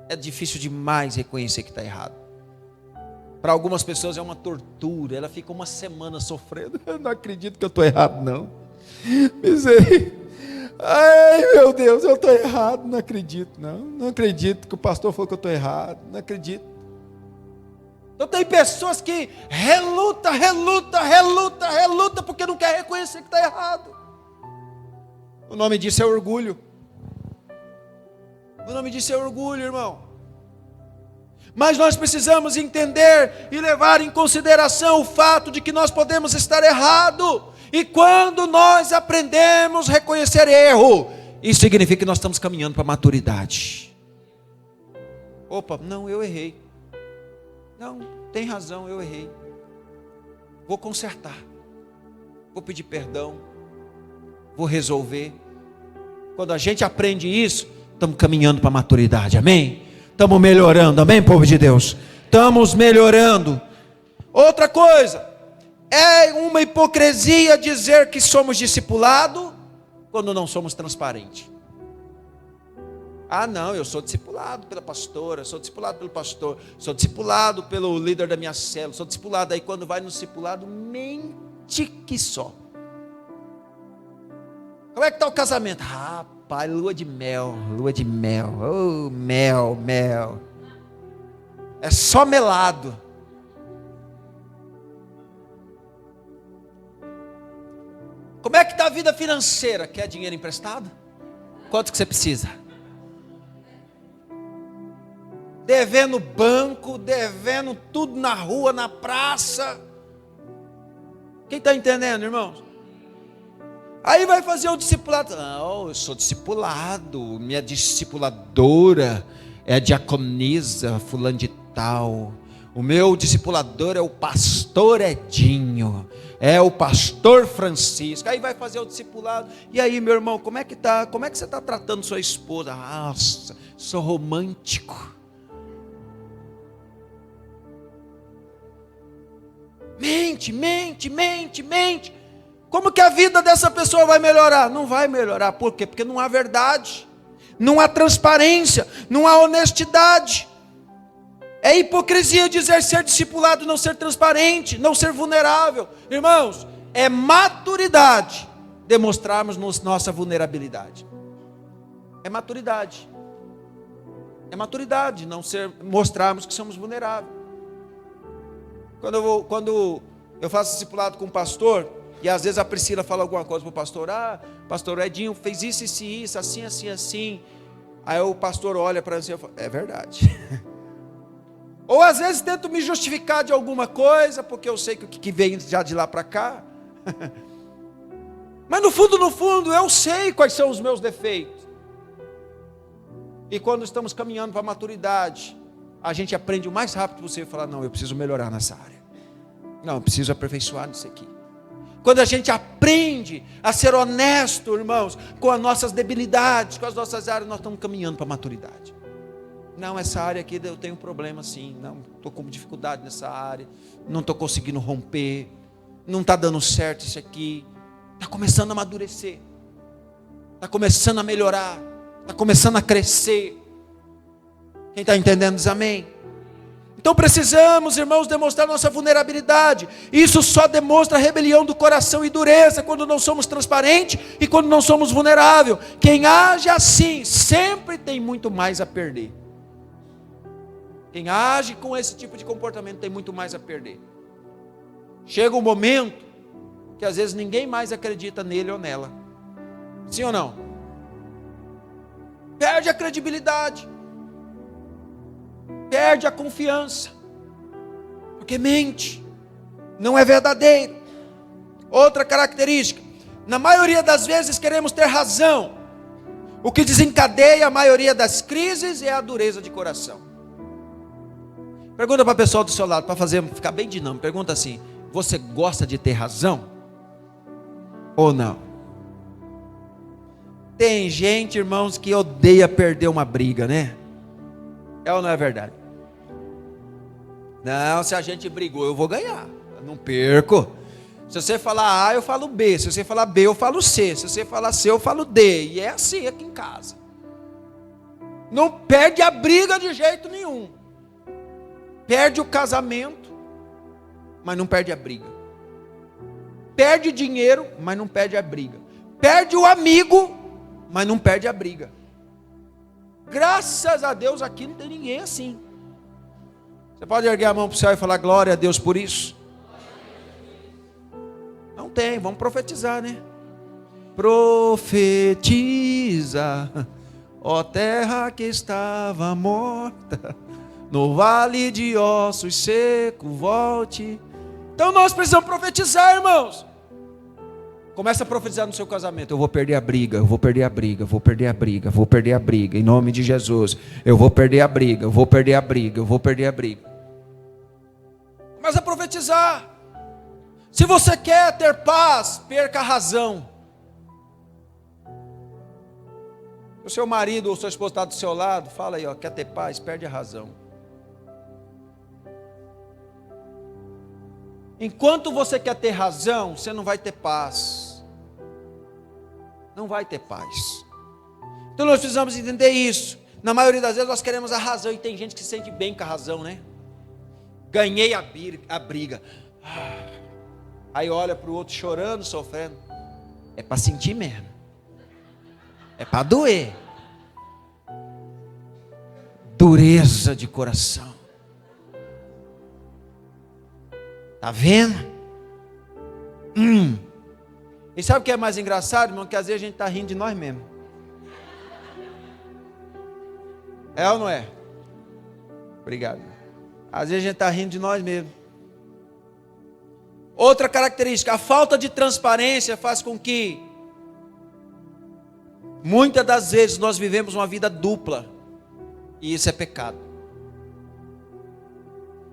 Speaker 1: É difícil demais reconhecer que está errado. Para algumas pessoas é uma tortura, ela fica uma semana sofrendo. Eu não acredito que eu estou errado, não. Misericórdia. Ai, meu Deus, eu estou errado, não acredito, não acredito que o pastor falou que eu estou errado, não acredito. Então tem pessoas que reluta, porque não quer reconhecer que está errado. O nome disso é orgulho. O nome disso é orgulho, irmão. Mas nós precisamos entender e levar em consideração o fato de que nós podemos estar errado. E quando nós aprendemos a reconhecer erro, isso significa que nós estamos caminhando para a maturidade. Opa, não, eu errei. Não, tem razão, eu errei. Vou consertar. Vou pedir perdão. Vou resolver. Quando a gente aprende isso, estamos caminhando para a maturidade, amém? Estamos melhorando, amém, povo de Deus? Estamos melhorando. Outra coisa, é uma hipocrisia dizer que somos discipulados quando não somos transparentes. Ah, não, eu sou discipulado pela pastora, sou discipulado pelo pastor, sou discipulado pelo líder da minha célula, sou discipulado. Aí quando vai no discipulado, mente que só. Como é que está o casamento? Rapaz, lua de mel, oh, mel. É só melado. Como é que está a vida financeira? Quer dinheiro emprestado? Quanto que você precisa? Devendo banco, devendo tudo na rua, na praça. Quem está entendendo, irmãos? Aí vai fazer o discipulado. Não, eu sou discipulado. Minha discipuladora é a diaconisa fulano de tal. O meu discipulador é o pastor Edinho. É o pastor Francisco. Aí vai fazer o discipulado. E aí, meu irmão, como é que tá? Como é que você está tratando sua esposa? Nossa, sou romântico. Mente. Como que a vida dessa pessoa vai melhorar? Não vai melhorar. Por quê? Porque não há verdade, não há transparência, não há honestidade. É hipocrisia dizer ser discipulado, não ser transparente, não ser vulnerável. Irmãos, é maturidade demonstrarmos nossa vulnerabilidade. É maturidade não mostrarmos que somos vulneráveis. Quando eu faço discipulado com um pastor, e às vezes a Priscila fala alguma coisa para o pastor, pastor Edinho fez isso, assim. Aí o pastor olha para mim e fala, é verdade. Ou às vezes tento me justificar de alguma coisa, porque eu sei que o que vem já de lá para cá. Mas no fundo, eu sei quais são os meus defeitos. E quando estamos caminhando para a maturidade, a gente aprende o mais rápido possível e fala, não, eu preciso melhorar nessa área. Não, eu preciso aperfeiçoar nisso aqui. Quando a gente aprende a ser honesto, irmãos, com as nossas debilidades, com as nossas áreas, nós estamos caminhando para a maturidade. Não, essa área aqui eu tenho um problema sim, não, estou com dificuldade nessa área, não estou conseguindo romper, não está dando certo isso aqui, está começando a amadurecer, está começando a melhorar, está começando a crescer. Quem está entendendo diz amém. Então precisamos, irmãos, demonstrar nossa vulnerabilidade. Isso só demonstra a rebelião do coração e dureza, quando não somos transparentes e quando não somos vulneráveis. Quem age assim, sempre tem muito mais a perder. Quem age com esse tipo de comportamento tem muito mais a perder. Chega um momento que às vezes ninguém mais acredita nele ou nela. Sim ou não? Perde a credibilidade. Perde a confiança. Porque mente. Não é verdadeiro. Outra característica. Na maioria das vezes queremos ter razão. O que desencadeia a maioria das crises é a dureza de coração. Pergunta para a pessoa do seu lado, para ficar bem dinâmico. Pergunta assim: você gosta de ter razão? Ou não? Tem gente, irmãos, que odeia perder uma briga, né? É ou não é verdade? Não, se a gente brigou, eu vou ganhar. Eu não perco. Se você falar A, eu falo B. Se você falar B, eu falo C. Se você falar C, eu falo D. E é assim aqui em casa. Não perde a briga de jeito nenhum. Perde o casamento, mas não perde a briga. Perde dinheiro, mas não perde a briga. Perde o amigo, mas não perde a briga. Graças a Deus aqui não tem ninguém assim. Você pode erguer a mão para o céu e falar glória a Deus por isso? Não tem, vamos profetizar, né? Profetiza, ó terra que estava morta, no vale de ossos seco, volte. Então nós precisamos profetizar, irmãos. Começa a profetizar no seu casamento. Eu vou perder a briga, eu vou perder a briga, vou perder a briga, vou perder a briga, em nome de Jesus. Eu vou perder a briga, eu vou perder a briga, eu vou perder a briga. Começa a profetizar. Se você quer ter paz, perca a razão. O seu marido ou sua esposa está do seu lado, fala aí, ó, quer ter paz, perde a razão. Enquanto você quer ter razão, você não vai ter paz. Não vai ter paz. Então nós precisamos entender isso. Na maioria das vezes nós queremos a razão, e tem gente que se sente bem com a razão, né? Ganhei a briga. Aí olha para o outro chorando, sofrendo. É para sentir mesmo. É para doer. Dureza de coração. Tá vendo? E sabe o que é mais engraçado, irmão? Que às vezes a gente está rindo de nós mesmos. É ou não é? Obrigado. Às vezes a gente está rindo de nós mesmos. Outra característica, a falta de transparência faz com que muitas das vezes nós vivemos uma vida dupla. E isso é pecado.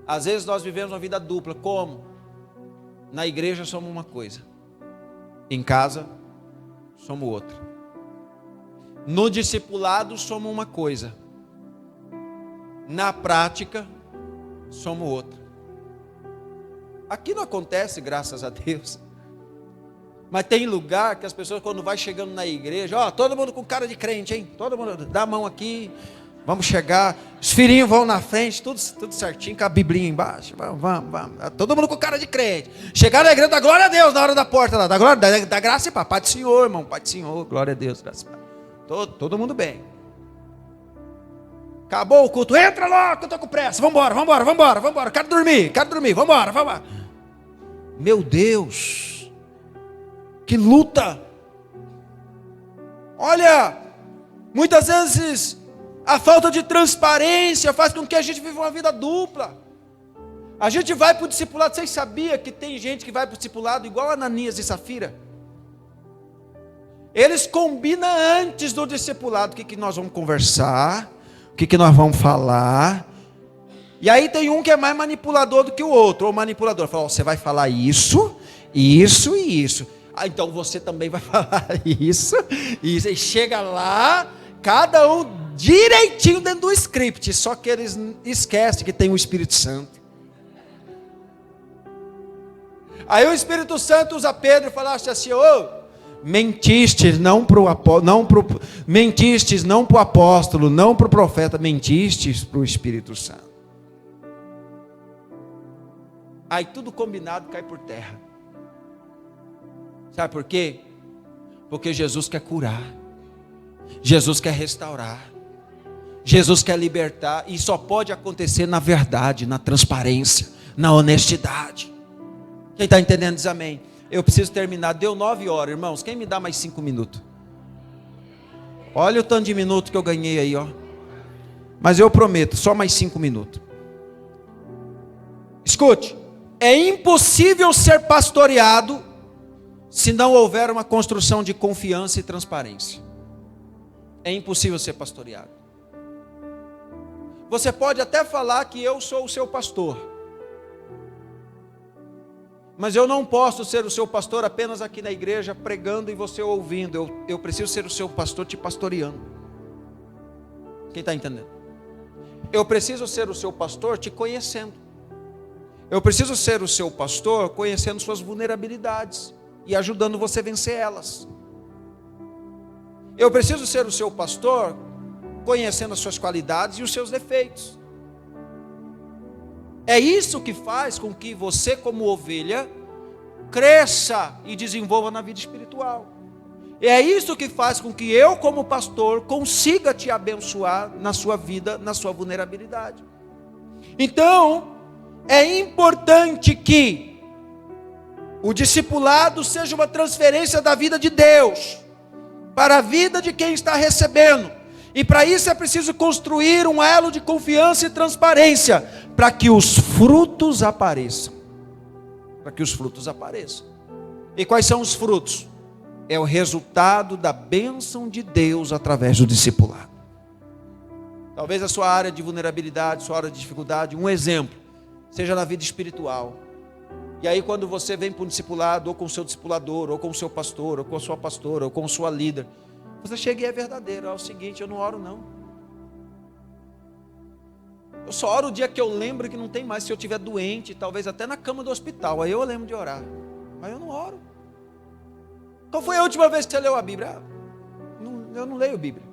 Speaker 1: Às vezes nós vivemos uma vida dupla. Como? Na igreja somos uma coisa. Em casa somos outra. No discipulado somos uma coisa. Na prática somos outra. Aqui não acontece, graças a Deus. Mas tem lugar que as pessoas, quando vai chegando na igreja, ó, todo mundo com cara de crente, hein? Todo mundo dá a mão aqui, vamos chegar. Os filhinhos vão na frente, tudo certinho, com a biblinha embaixo. Vamos. Todo mundo com cara de crente. Chegar na igreja, dá glória a Deus na hora da porta lá. Dá graça e paz. Pai do Senhor, irmão. Pai do Senhor, glória a Deus. Graça e paz. Todo mundo bem. Acabou o culto. Entra logo, que eu estou com pressa. Vambora. Quero dormir. Vambora. Meu Deus. Que luta. Olha, muitas vezes a falta de transparência faz com que a gente viva uma vida dupla. A gente vai para o discipulado. Vocês sabiam que tem gente que vai para o discipulado igual Ananias e Safira? Eles combinam antes do discipulado o que nós vamos conversar, o que nós vamos falar. E aí tem um que é mais manipulador do que o outro. Ou manipulador, fala, você vai falar isso e isso. Ah, então você também vai falar isso. E chega lá, cada um direitinho dentro do script. Só que eles esquecem que tem o Espírito Santo. Aí o Espírito Santo usa Pedro e fala assim, mentistes não para o apóstolo, não para o profeta, mentistes para o Espírito Santo. Aí tudo combinado cai por terra. Sabe por quê? Porque Jesus quer curar, Jesus quer restaurar, Jesus quer libertar, e só pode acontecer na verdade, na transparência, na honestidade. Quem está entendendo diz amém. Eu preciso terminar, deu 9 horas, irmãos, quem me dá mais 5 minutos? Olha o tanto de minutos que eu ganhei aí, ó. Mas eu prometo, só mais 5 minutos. Escute, é impossível ser pastoreado se não houver uma construção de confiança e transparência. É impossível ser pastoreado. Você pode até falar que eu sou o seu pastor, mas eu não posso ser o seu pastor apenas aqui na igreja pregando e você ouvindo. Eu preciso ser o seu pastor te pastoreando. Quem está entendendo? Eu preciso ser o seu pastor te conhecendo. Eu preciso ser o seu pastor conhecendo suas vulnerabilidades e ajudando você a vencer elas. Eu preciso ser o seu pastor conhecendo as suas qualidades e os seus defeitos. É isso que faz com que você, como ovelha, cresça e desenvolva na vida espiritual. É isso que faz com que eu, como pastor, consiga te abençoar na sua vida, na sua vulnerabilidade. Então, é importante que o discipulado seja uma transferência da vida de Deus para a vida de quem está recebendo. E para isso é preciso construir um elo de confiança e transparência, para que os frutos apareçam. Para que os frutos apareçam. E quais são os frutos? É o resultado da bênção de Deus através do discipulado. Talvez a sua área de vulnerabilidade, sua área de dificuldade, um exemplo, seja na vida espiritual. E aí quando você vem para um discipulado, ou com o seu discipulador, ou com o seu pastor, ou com a sua pastora, ou com a sua líder, Você chega e é verdadeiro. É o seguinte, eu não oro não. Eu só oro o dia que eu lembro que não tem mais. Se eu estiver doente, talvez até na cama do hospital, aí eu lembro de orar. Mas eu não oro. Qual foi a última vez que você leu a Bíblia? Eu não leio a Bíblia.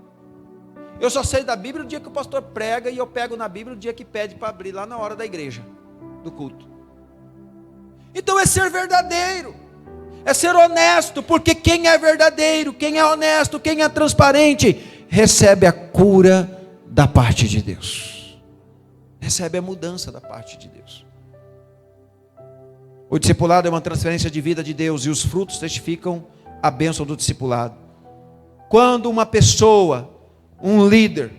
Speaker 1: Eu só sei da Bíblia o dia que o pastor prega, e eu pego na Bíblia o dia que pede para abrir lá na hora da igreja, do culto. Então é ser verdadeiro, é ser honesto, porque quem é verdadeiro, quem é honesto, quem é transparente, recebe a cura da parte de Deus, recebe a mudança da parte de Deus. O discipulado é uma transferência de vida de Deus, e os frutos testificam a bênção do discipulado. Quando uma pessoa, um líder,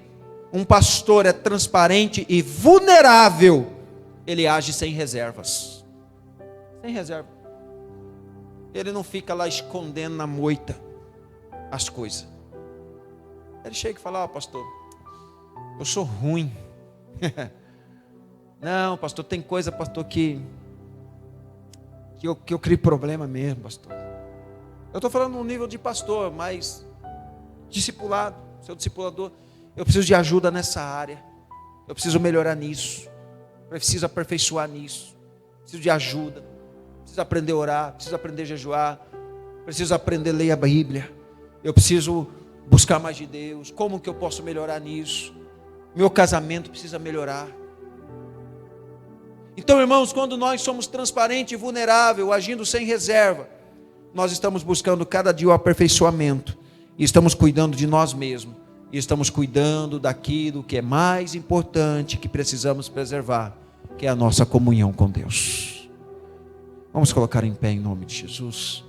Speaker 1: um pastor é transparente e vulnerável, ele age sem reservas. Sem reserva. Ele não fica lá escondendo na moita as coisas. Ele chega e fala: pastor, eu sou ruim. Não, pastor, tem coisa, pastor, que eu crio problema mesmo, pastor. Eu estou falando no nível de pastor, mas discipulado, seu discipulador, eu preciso de ajuda nessa área. Eu preciso melhorar nisso. Preciso aperfeiçoar nisso. Preciso de ajuda. Preciso aprender a orar. Preciso aprender a jejuar. Preciso aprender a ler a Bíblia. Eu preciso buscar mais de Deus. Como que eu posso melhorar nisso? Meu casamento precisa melhorar. Então, irmãos, quando nós somos transparentes e vulneráveis, agindo sem reserva, nós estamos buscando cada dia o aperfeiçoamento. E estamos cuidando de nós mesmos. E estamos cuidando daquilo que é mais importante, que precisamos preservar, que é a nossa comunhão com Deus. Vamos colocar em pé em nome de Jesus.